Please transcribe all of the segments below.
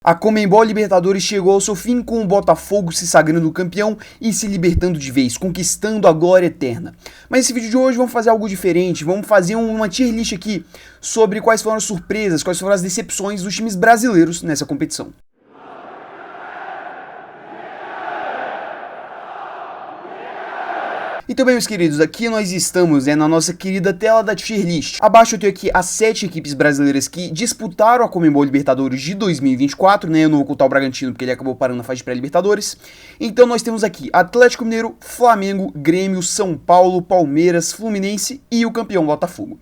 A Conmebol Libertadores chegou ao seu fim com o Botafogo se sagrando campeão e se libertando de vez, conquistando a glória eterna. Mas nesse vídeo de hoje vamos fazer algo diferente, vamos fazer uma tier list aqui sobre quais foram as surpresas, quais foram as decepções dos times brasileiros nessa competição. Então bem, meus queridos, aqui nós estamos na nossa querida tela da tier list. Abaixo eu tenho aqui as 7 equipes brasileiras que disputaram a Conmebol Libertadores de 2024, né? Eu não vou ocultar o Bragantino porque ele acabou parando na fase de pré-Libertadores. Então nós temos aqui Atlético Mineiro, Flamengo, Grêmio, São Paulo, Palmeiras, Fluminense e o campeão Botafogo.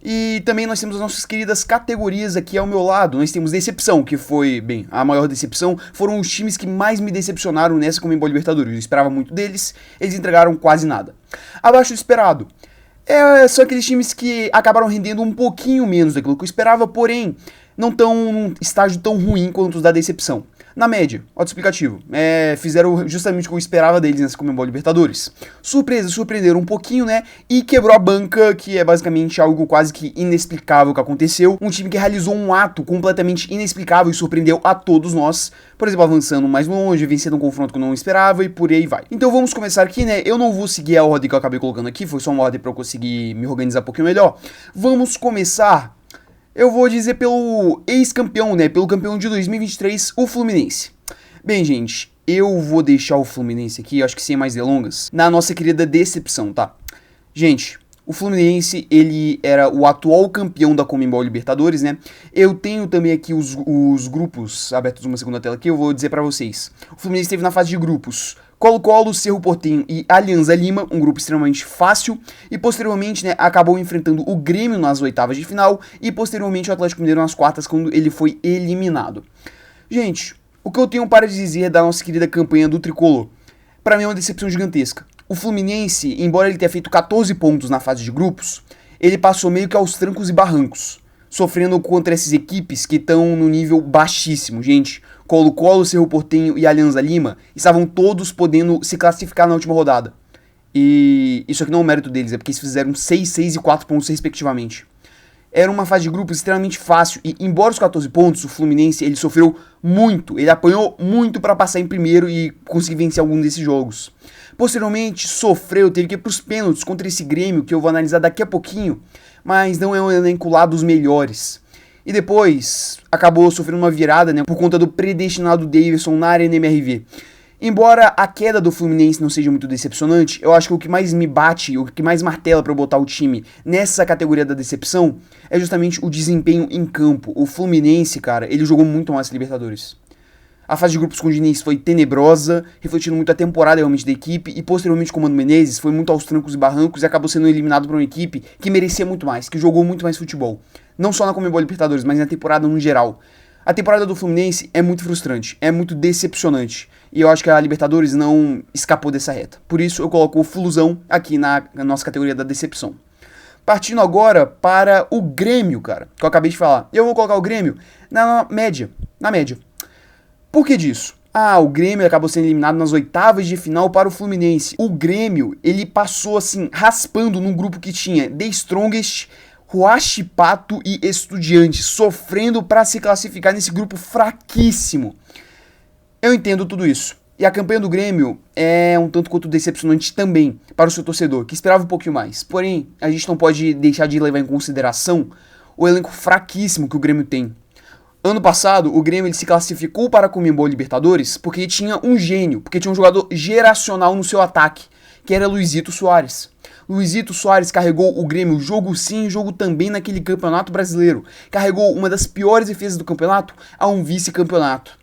E também nós temos as nossas queridas categorias aqui ao meu lado. Nós temos decepção, que foi, bem, a maior decepção. Foram os times que mais me decepcionaram nessa Conmebol Libertadores. Eu esperava muito deles, eles entregaram quase nada. Abaixo do esperado, são aqueles times que acabaram rendendo um pouquinho menos daquilo que eu esperava, porém, não estão num estágio tão ruim quanto os da decepção. Na média, autoexplicativo, fizeram justamente o que eu esperava deles nessa Conmebol Libertadores. Surpreenderam um pouquinho, né, e quebrou a banca, que é basicamente algo quase que inexplicável que aconteceu. Um time que realizou um ato completamente inexplicável e surpreendeu a todos nós, por exemplo, avançando mais longe, vencendo um confronto que eu não esperava e por aí vai. Então vamos começar aqui, né, eu não vou seguir a ordem que eu acabei colocando aqui, foi só uma ordem pra eu conseguir me organizar um pouquinho melhor. Vamos começar... Eu vou dizer pelo ex-campeão, né? Pelo campeão de 2023, o Fluminense. Bem, gente, eu vou deixar o Fluminense aqui, acho que sem mais delongas, na nossa querida decepção, tá? Gente, o Fluminense, ele era o atual campeão da Conmebol Libertadores, né? Eu tenho também aqui os grupos abertos uma segunda tela aqui, eu vou dizer pra vocês. O Fluminense esteve na fase de grupos Colo-Colo, Cerro Porteño e Alianza Lima, um grupo extremamente fácil, e posteriormente, né, acabou enfrentando o Grêmio nas oitavas de final e posteriormente o Atlético Mineiro nas quartas, quando ele foi eliminado. Gente, o que eu tenho para dizer da nossa querida campanha do Tricolor? Para mim é uma decepção gigantesca. O Fluminense, embora ele tenha feito 14 pontos na fase de grupos, ele passou meio que aos trancos e barrancos, sofrendo contra essas equipes que estão no nível baixíssimo, gente. Colo-Colo, Cerro Porteño e Alianza Lima estavam todos podendo se classificar na última rodada. E isso aqui não é um mérito deles, é porque eles fizeram 6, 6 e 4 pontos respectivamente. Era uma fase de grupos extremamente fácil e, embora os 14 pontos, o Fluminense ele sofreu muito, ele apanhou muito para passar em primeiro e conseguir vencer algum desses jogos. Posteriormente, teve que ir para os pênaltis contra esse Grêmio, que eu vou analisar daqui a pouquinho, mas não é um elenco lá dos melhores. E depois, acabou sofrendo uma virada, né, por conta do predestinado Davidson na Arena MRV. Embora a queda do Fluminense não seja muito decepcionante, eu acho que o que mais me bate, o que mais martela pra eu botar o time nessa categoria da decepção é justamente o desempenho em campo. O Fluminense, cara, ele jogou muito mal essa Libertadores. A fase de grupos com o Diniz foi tenebrosa, refletindo muito a temporada realmente da equipe, e posteriormente com o Mano Menezes foi muito aos trancos e barrancos e acabou sendo eliminado por uma equipe que merecia muito mais, que jogou muito mais futebol. Não só na Conmebol Libertadores, mas na temporada no geral. A temporada do Fluminense é muito frustrante, é muito decepcionante, e eu acho que a Libertadores não escapou dessa reta. Por isso eu coloco o Flusão aqui na nossa categoria da decepção. Partindo agora para o Grêmio, cara, que eu acabei de falar. Eu vou colocar o Grêmio na média. Por que disso? O Grêmio acabou sendo eliminado nas oitavas de final para o Fluminense. O Grêmio, ele passou assim, raspando num grupo que tinha The Strongest, Huachipato e Estudiantes, sofrendo para se classificar nesse grupo fraquíssimo. Eu entendo tudo isso. E a campanha do Grêmio é um tanto quanto decepcionante também para o seu torcedor, que esperava um pouquinho mais. Porém, a gente não pode deixar de levar em consideração o elenco fraquíssimo que o Grêmio tem. Ano passado, o Grêmio ele se classificou para a Conmebol Libertadores porque tinha um gênio, porque tinha um jogador geracional no seu ataque, que era Luizito Soares. Luizito Soares carregou o Grêmio jogo sim, jogo também naquele campeonato brasileiro. Carregou uma das piores defesas do campeonato a um vice-campeonato.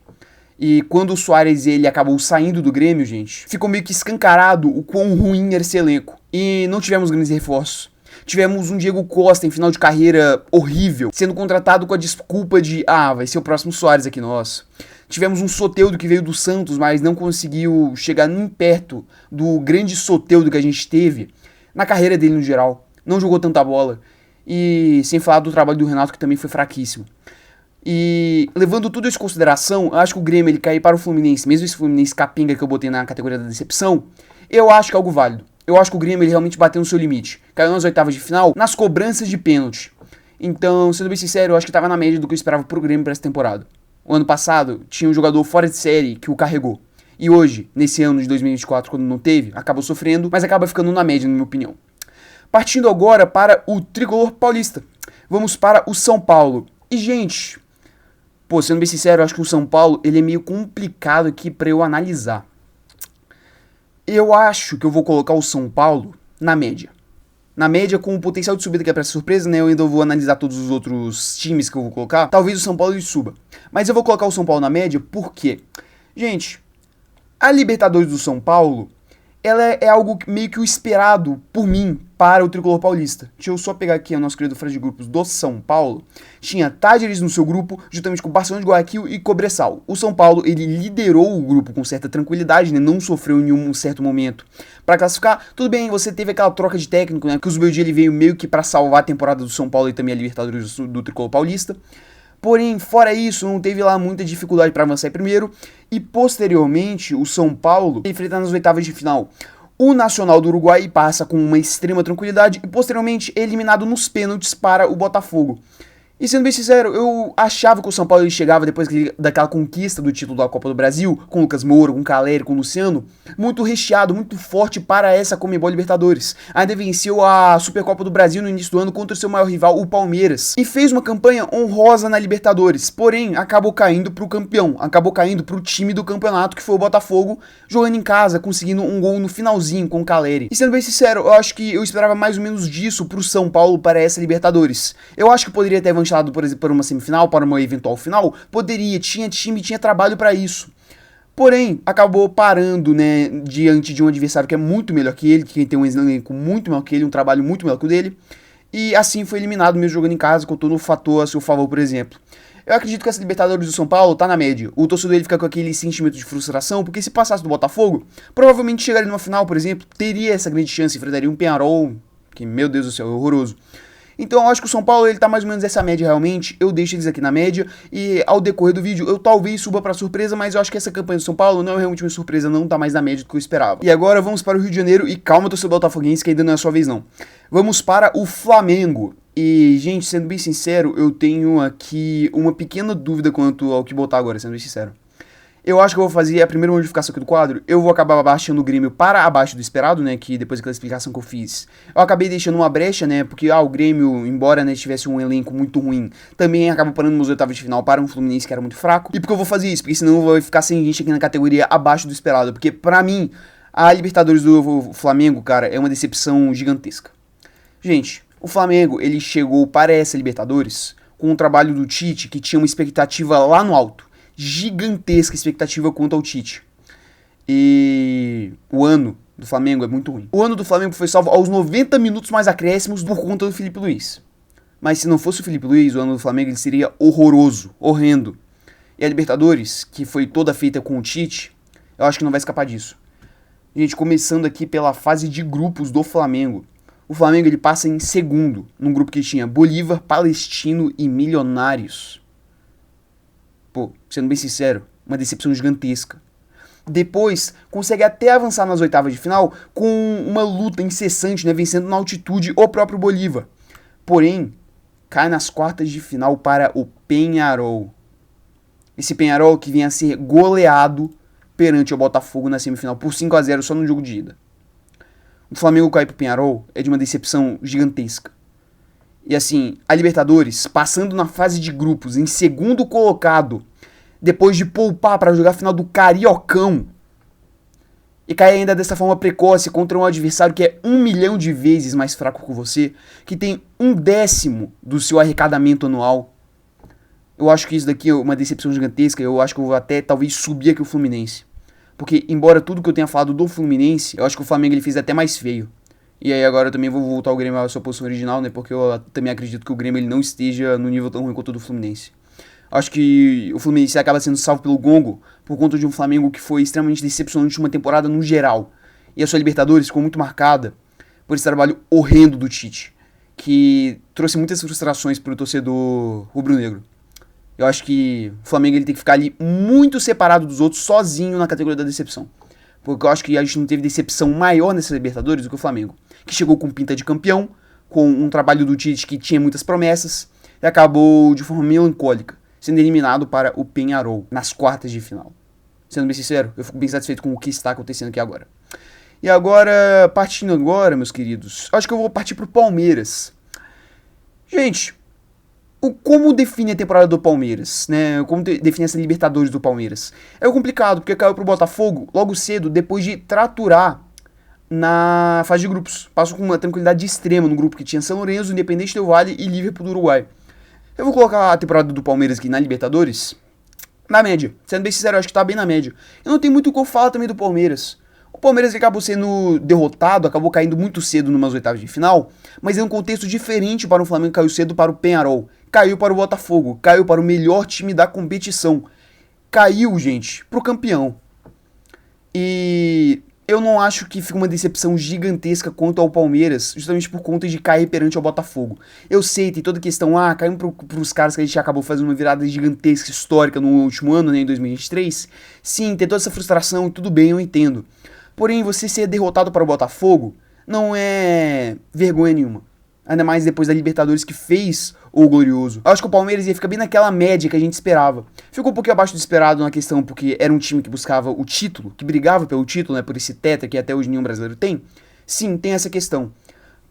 E quando o Soares ele acabou saindo do Grêmio, gente, ficou meio que escancarado o quão ruim era esse elenco. E não tivemos grandes reforços. Tivemos um Diego Costa em final de carreira horrível, sendo contratado com a desculpa de vai ser o próximo Soares aqui nosso. Tivemos um Soteldo que veio do Santos, mas não conseguiu chegar nem perto do grande Soteldo que a gente teve na carreira dele no geral. Não jogou tanta bola. E sem falar do trabalho do Renato, que também foi fraquíssimo. E levando tudo isso em consideração, eu acho que o Grêmio ele cair para o Fluminense, mesmo esse Fluminense capenga que eu botei na categoria da decepção, eu acho que é algo válido. Eu acho que o Grêmio ele realmente bateu no seu limite. Caiu nas oitavas de final, nas cobranças de pênalti. Então, sendo bem sincero, eu acho que estava na média do que eu esperava pro Grêmio para essa temporada. O ano passado tinha um jogador fora de série que o carregou. E hoje, nesse ano de 2024, quando não teve, acaba sofrendo, mas acaba ficando na média, na minha opinião. Partindo agora para o tricolor paulista. Vamos para o São Paulo. E, gente, pô, sendo bem sincero, eu acho que o São Paulo ele é meio complicado aqui para eu analisar. Eu acho que eu vou colocar o São Paulo na média. Na média, com o potencial de subida que é pra surpresa, né? Eu ainda vou analisar todos os outros times que eu vou colocar. Talvez o São Paulo suba. Mas eu vou colocar o São Paulo na média porque, gente, a Libertadores do São Paulo, ela é algo meio que o esperado por mim para o tricolor paulista. Deixa eu só pegar aqui o nosso querido fase de grupos do São Paulo. Tinha Talleres no seu grupo, juntamente com o Barcelona de Guayaquil e Cobressal. O São Paulo, ele liderou o grupo com certa tranquilidade, né? Não sofreu em nenhum certo momento para classificar. Tudo bem, você teve aquela troca de técnico, né? Que o Zubeldia ele veio meio que para salvar a temporada do São Paulo e também a Libertadores do tricolor paulista. Porém, fora isso, não teve lá muita dificuldade para avançar em primeiro. E posteriormente, o São Paulo enfrenta nas oitavas de final o Nacional do Uruguai e passa com uma extrema tranquilidade. E posteriormente, é eliminado nos pênaltis para o Botafogo. E sendo bem sincero, eu achava que o São Paulo ele chegava depois daquela conquista do título da Copa do Brasil, com o Lucas Moura, com o Caleri, com o Luciano, muito recheado, muito forte para essa Conmebol Libertadores. Ainda venceu a Supercopa do Brasil no início do ano contra o seu maior rival, o Palmeiras, e fez uma campanha honrosa na Libertadores, porém acabou caindo para o campeão, acabou caindo para o time do campeonato, que foi o Botafogo, jogando em casa, conseguindo um gol no finalzinho com o Caleri. E sendo bem sincero, eu acho que eu esperava mais ou menos disso para o São Paulo para essa Libertadores. Eu acho que poderia ter avançado, por exemplo, para uma semifinal, para uma eventual final, poderia, tinha time, tinha trabalho para isso. Porém, acabou parando, né, diante de um adversário que é muito melhor que ele, que tem um elenco muito melhor que ele, um trabalho muito melhor que o dele, e assim foi eliminado mesmo jogando em casa, com todo o fator a seu favor, por exemplo. Eu acredito que essa Libertadores do São Paulo tá na média. O torcedor ele fica com aquele sentimento de frustração, porque se passasse do Botafogo, provavelmente chegaria numa final, por exemplo, teria essa grande chance, enfrentaria um Peñarol, que, meu Deus do céu, é horroroso. Então eu acho que o São Paulo ele tá mais ou menos nessa média realmente, eu deixo eles aqui na média, e ao decorrer do vídeo eu talvez suba pra surpresa, mas eu acho que essa campanha do São Paulo não é realmente uma surpresa, não tá mais na média do que eu esperava. E agora vamos para o Rio de Janeiro, e calma torcedor botafoguense que ainda não é a sua vez não. Vamos para o Flamengo, e gente, sendo bem sincero, eu tenho aqui uma pequena dúvida quanto ao que botar agora, sendo bem sincero. Eu acho que eu vou fazer a primeira modificação aqui do quadro. Eu vou acabar baixando o Grêmio para abaixo do esperado, né? Que depois daquela explicação que eu fiz, eu acabei deixando uma brecha, né? Porque o Grêmio, embora né, tivesse um elenco muito ruim, também acabou parando nos oitavos de final para um Fluminense que era muito fraco. E por que eu vou fazer isso? Porque senão eu vou ficar sem gente aqui na categoria abaixo do esperado. Porque pra mim, a Libertadores do Flamengo, cara, é uma decepção gigantesca. Gente, o Flamengo, ele chegou para essa Libertadores com um trabalho do Tite que tinha uma expectativa lá no alto. Gigantesca expectativa quanto ao Tite. E o ano do Flamengo é muito ruim. O ano do Flamengo foi salvo aos 90 minutos mais acréscimos por conta do Felipe Luiz. Mas se não fosse o Felipe Luiz, o ano do Flamengo ele seria horroroso, horrendo. E a Libertadores, que foi toda feita com o Tite, eu acho que não vai escapar disso. Gente, começando aqui pela fase de grupos do Flamengo. O Flamengo ele passa em segundo, num grupo que tinha Bolívar, Palestino e Milionários. Pô, sendo bem sincero, uma decepção gigantesca. Depois, consegue até avançar nas oitavas de final com uma luta incessante, né, vencendo na altitude o próprio Bolívar. Porém, cai nas quartas de final para o Peñarol. Esse Peñarol que vinha a ser goleado perante o Botafogo na semifinal por 5-0 só no jogo de ida. O Flamengo cair pro Peñarol é de uma decepção gigantesca. E assim, a Libertadores, passando na fase de grupos em segundo colocado, depois de poupar para jogar a final do Cariocão, e cair ainda dessa forma precoce contra um adversário que é 1 milhão de vezes mais fraco que você, que tem 1/10 do seu arrecadamento anual, eu acho que isso daqui é uma decepção gigantesca. Eu acho que eu vou até talvez subir aqui o Fluminense. Porque, embora tudo que eu tenha falado do Fluminense, eu acho que o Flamengo ele fez até mais feio. E aí agora eu também vou voltar o Grêmio à sua posição original, né? Porque eu também acredito que o Grêmio ele não esteja no nível tão ruim quanto o do Fluminense. Acho que o Fluminense acaba sendo salvo pelo gongo por conta de um Flamengo que foi extremamente decepcionante uma temporada no geral. E a sua Libertadores ficou muito marcada por esse trabalho horrendo do Tite, que trouxe muitas frustrações para o torcedor rubro-negro. Eu acho que o Flamengo ele tem que ficar ali muito separado dos outros, sozinho na categoria da decepção. Porque eu acho que a gente não teve decepção maior nessa Libertadores do que o Flamengo, que chegou com pinta de campeão, com um trabalho do Tite que tinha muitas promessas, e acabou de forma melancólica, sendo eliminado para o Peñarol nas quartas de final. Sendo bem sincero, eu fico bem satisfeito com o que está acontecendo aqui agora. E agora, partindo agora, meus queridos, acho que eu vou partir pro Palmeiras. Gente, como define a temporada do Palmeiras, né? Como define essa Libertadores do Palmeiras? É complicado, porque caiu pro Botafogo logo cedo, depois de traturar na fase de grupos. Passou com uma tranquilidade extrema no grupo que tinha São Lourenço, Independente Del Valle e Liverpool do Uruguai. Eu vou colocar a temporada do Palmeiras aqui na Libertadores na média. Sendo bem sincero, eu acho que tá bem na média. Eu não tenho muito o que eu falar também do Palmeiras. O Palmeiras acabou sendo derrotado, acabou caindo muito cedo numas oitavas de final, mas em um contexto diferente para o Flamengo, caiu cedo para o Peñarol, caiu para o Botafogo, caiu para o melhor time da competição. Caiu, gente, pro campeão. E eu não acho que fica uma decepção gigantesca quanto ao Palmeiras, justamente por conta de cair perante ao Botafogo. Eu sei, tem toda a questão, caímos pros caras que a gente acabou fazendo uma virada gigantesca, histórica no último ano, né, em 2023. Sim, tem toda essa frustração, tudo bem, eu entendo. Porém, você ser derrotado para o Botafogo não é vergonha nenhuma. Ainda mais depois da Libertadores que fez o Glorioso. Eu acho que o Palmeiras ia ficar bem naquela média que a gente esperava. Ficou um pouquinho abaixo do esperado na questão porque era um time que buscava o título, que brigava pelo título, né, por esse tetra que até hoje nenhum brasileiro tem. Sim, tem essa questão.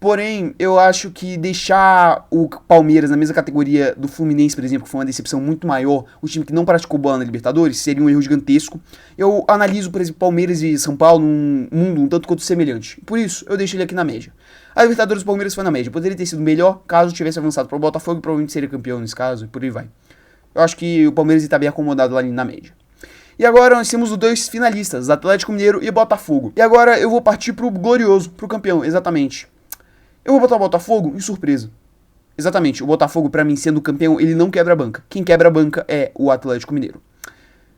Porém, eu acho que deixar o Palmeiras na mesma categoria do Fluminense, por exemplo, que foi uma decepção muito maior, o time que não praticou bola na Libertadores, seria um erro gigantesco. Eu analiso, por exemplo, Palmeiras e São Paulo num mundo um tanto quanto semelhante. Por isso, eu deixo ele aqui na média. A Libertadores do Palmeiras foi na média. Poderia ter sido melhor caso tivesse avançado para o Botafogo, provavelmente seria campeão nesse caso, e por aí vai. Eu acho que o Palmeiras está bem acomodado lá na média. E agora nós temos os dois finalistas, Atlético Mineiro e Botafogo. E agora eu vou partir pro Glorioso, pro campeão, exatamente. Eu vou botar o Botafogo em surpresa. Exatamente, o Botafogo, pra mim, sendo campeão, ele não quebra a banca. Quem quebra a banca é o Atlético Mineiro.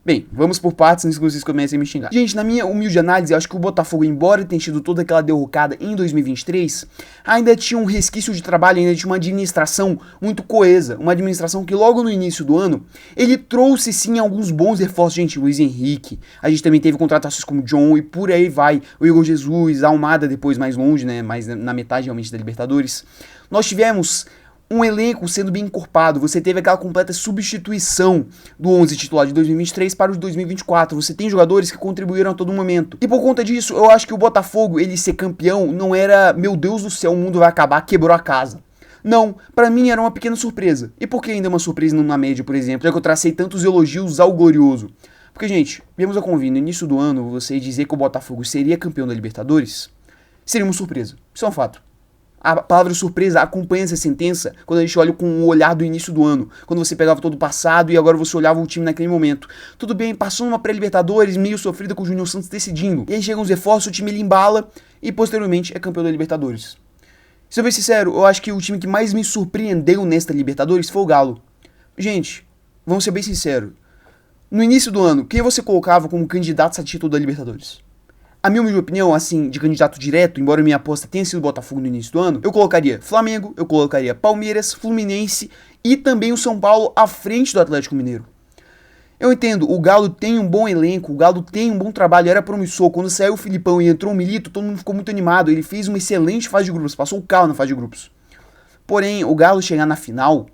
Bem, vamos por partes antes que vocês comecem a me xingar. Gente, na minha humilde análise, eu acho que o Botafogo, embora tenha tido toda aquela derrocada em 2023, ainda tinha um resquício de trabalho, ainda tinha uma administração muito coesa. Uma administração que logo no início do ano, ele trouxe sim alguns bons reforços. Gente, Luiz Henrique, a gente também teve contratações como John e por aí vai. O Igor Jesus, a Almada depois mais longe, né, mais na metade realmente da Libertadores. Nós tivemos um elenco sendo bem encorpado, você teve aquela completa substituição do 11 titular de 2023 para o de 2024, você tem jogadores que contribuíram a todo momento. E por conta disso, eu acho que o Botafogo, ele ser campeão, não era, meu Deus do céu, o mundo vai acabar, quebrou a casa. Não, pra mim era uma pequena surpresa. E por que ainda uma surpresa não na média, por exemplo, já que eu tracei tantos elogios ao Glorioso? Porque, gente, viemos a convir, no início do ano, você dizer que o Botafogo seria campeão da Libertadores, seria uma surpresa. Isso é um fato. A palavra surpresa acompanha essa sentença quando a gente olha com o olhar do início do ano, quando você pegava todo o passado e agora você olhava o time naquele momento. Tudo bem, passou numa pré-Libertadores meio sofrida com o Júnior Santos decidindo, e aí chegam os reforços, o time ele embala e posteriormente é campeão da Libertadores. Se eu for sincero, eu acho que o time que mais me surpreendeu nesta Libertadores foi o Galo. Gente, vamos ser bem sinceros, no início do ano, quem você colocava como candidato a título da Libertadores? A minha humilde opinião, assim, de candidato direto, embora minha aposta tenha sido o Botafogo no início do ano, eu colocaria Flamengo, eu colocaria Palmeiras, Fluminense e também o São Paulo à frente do Atlético Mineiro. Eu entendo, o Galo tem um bom elenco, o Galo tem um bom trabalho, era promissor. Quando saiu o Filipão e entrou o Milito, todo mundo ficou muito animado, ele fez uma excelente fase de grupos, passou o carro na fase de grupos. Porém, o Galo chegar na final,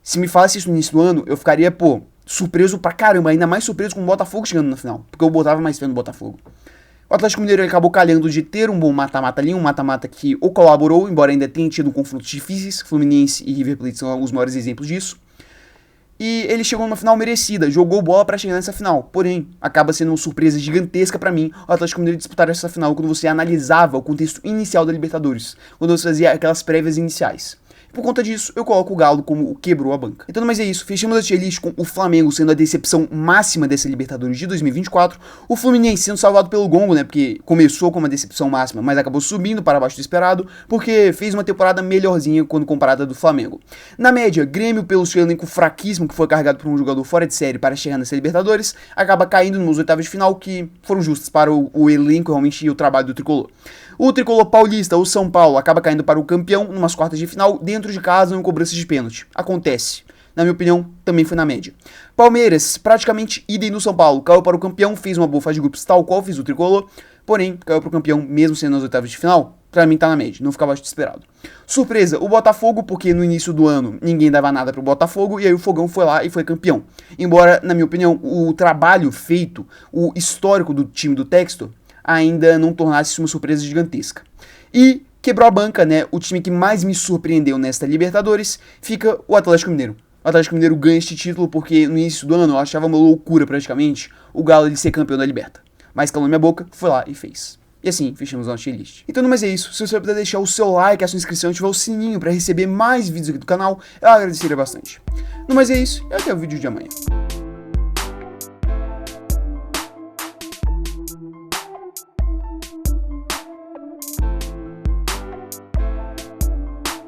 se me falasse isso no início do ano, eu ficaria, surpreso pra caramba, ainda mais surpreso com o Botafogo chegando na final, porque eu botava mais fé no Botafogo. O Atlético Mineiro acabou calhando de ter um bom mata-mata ali, um mata-mata que o colaborou, embora ainda tenha tido confrontos difíceis. Fluminense e River Plate são os maiores exemplos disso. E ele chegou numa final merecida, jogou bola pra chegar nessa final. Porém, acaba sendo uma surpresa gigantesca pra mim o Atlético Mineiro disputar essa final quando você analisava o contexto inicial da Libertadores, quando você fazia aquelas prévias iniciais. Por conta disso, eu coloco o Galo como o quebrou a banca. Então, mas é isso. Fechamos a tier list com o Flamengo sendo a decepção máxima dessa Libertadores de 2024. O Fluminense sendo salvado pelo gongo, né? Porque começou com uma decepção máxima, mas acabou subindo para baixo do esperado, porque fez uma temporada melhorzinha quando comparada do Flamengo. Na média, Grêmio, pelo seu elenco fraquíssimo, que foi carregado por um jogador fora de série para chegar nessa Libertadores, acaba caindo nos oitavas de final, que foram justas para o elenco realmente e o trabalho do tricolor. O tricolor paulista, o São Paulo, acaba caindo para o campeão numas quartas de final, dentro de casa, em cobrança de pênalti. Acontece. Na minha opinião, também foi na média. Palmeiras, praticamente idem no São Paulo. Caiu para o campeão, fez uma boa fase de grupos, tal qual fez o tricolor. porém, caiu pro campeão mesmo sendo nas oitavas de final. Pra mim tá na média, não ficava desesperado. Surpresa, o Botafogo, porque no início do ano ninguém dava nada pro Botafogo, e aí o Fogão foi lá e foi campeão. Embora, na minha opinião, o trabalho feito, o histórico do time do Textor, ainda não tornasse isso uma surpresa gigantesca. E quebrou a banca, né? O time que mais me surpreendeu nesta Libertadores fica o Atlético Mineiro. O Atlético Mineiro ganha este título porque no início do ano eu achava uma loucura praticamente o Galo de ser campeão da Liberta. Mas calou minha boca, foi lá e fez. E assim, fechamos a nossa tier list. Então, mas é isso. Se você puder deixar o seu like, a sua inscrição e ativar o sininho para receber mais vídeos aqui do canal, eu agradeceria bastante. No mais é isso, e até o vídeo de amanhã.